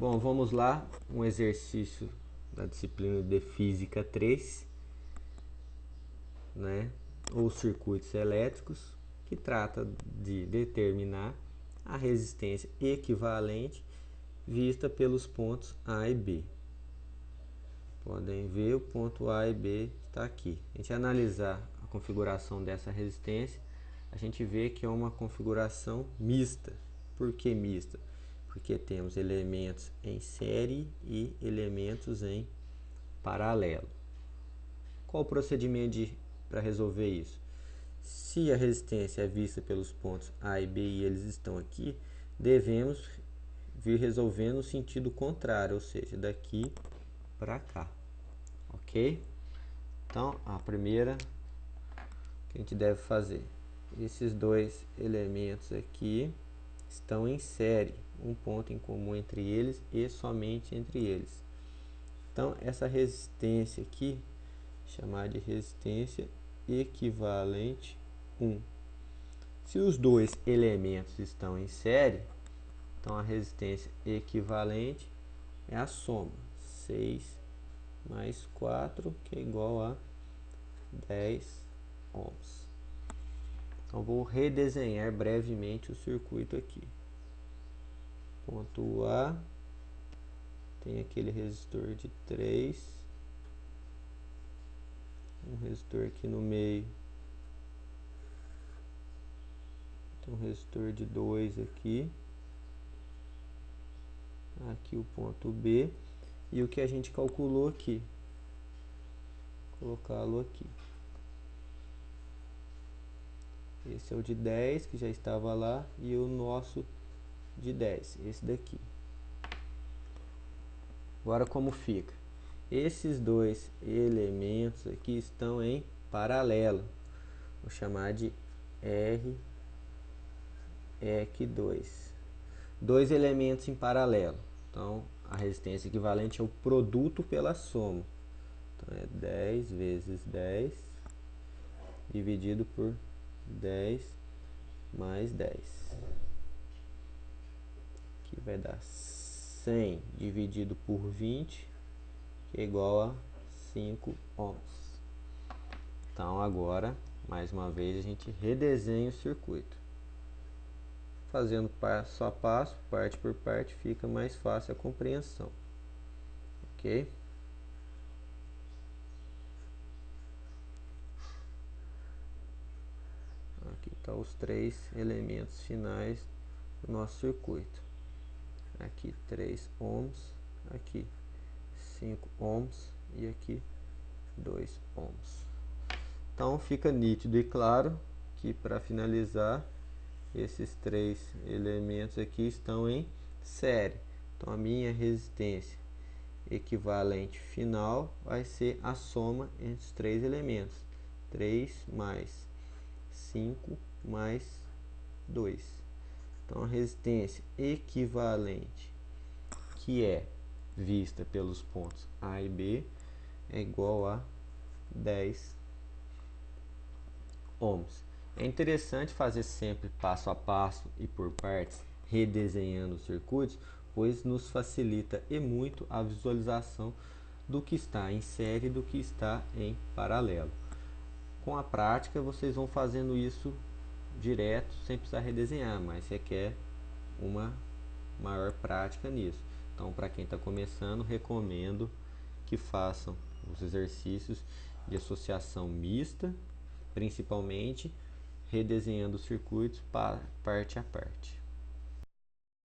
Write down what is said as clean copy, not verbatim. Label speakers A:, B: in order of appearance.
A: Bom, vamos lá, um exercício da disciplina de Física 3, né? Ou circuitos elétricos, que trata de determinar a resistência equivalente vista pelos pontos A e B. Podem ver, o ponto A e B está aqui. A gente analisar a configuração dessa resistência, a gente vê que é uma configuração mista. Por que mista? Porque temos elementos em série e elementos em paralelo. Qual o procedimento para resolver isso? Se a resistência é vista pelos pontos A e B e eles estão aqui, devemos vir resolvendo no sentido contrário, ou seja, daqui para cá. Ok? Então, a primeira que a gente deve fazer, esses dois elementos aqui estão em série, um ponto em comum entre eles e somente entre eles. Então, essa resistência aqui, chamar de resistência equivalente 1. Se os dois elementos estão em série, então a resistência equivalente é a soma 6 mais 4, que é igual a 10 ohms. Então, vou redesenhar brevemente o circuito aqui. Ponto A tem aquele resistor de 3, um resistor aqui no meio, tem um resistor de 2 aqui, aqui o ponto B, e o que a gente calculou aqui, colocá-lo aqui. Esse é o de 10, que já estava lá, e o nosso de 10, esse daqui. Agora, como fica? Esses dois elementos aqui estão em paralelo. Vou chamar de R, EQ2. Dois elementos em paralelo. Então, a resistência equivalente é o produto pela soma. Então, é 10 vezes 10 dividido por 10 mais 10. Aqui vai dar 100 dividido por 20, que é igual a 5 ohms. Então, agora, mais uma vez, a gente redesenha o circuito. Fazendo passo a passo, parte por parte, fica mais fácil a compreensão. Ok? Aqui estão os três elementos finais do nosso circuito. Aqui 3 ohms, aqui 5 ohms e aqui 2 ohms. Então fica nítido e claro que, para finalizar, esses três elementos aqui estão em série. Então a minha resistência equivalente final vai ser a soma entre os três elementos. 3 mais 5 mais 2. Então a resistência equivalente, que é vista pelos pontos A e B, é igual a 10 ohms. É interessante fazer sempre passo a passo e por partes, redesenhando os circuitos, pois nos facilita e muito a visualização do que está em série e do que está em paralelo. Com a prática, vocês vão fazendo isso direto, sem precisar redesenhar, mas requer uma maior prática nisso. Então, para quem está começando, recomendo que façam os exercícios de associação mista, principalmente redesenhando os circuitos parte a parte.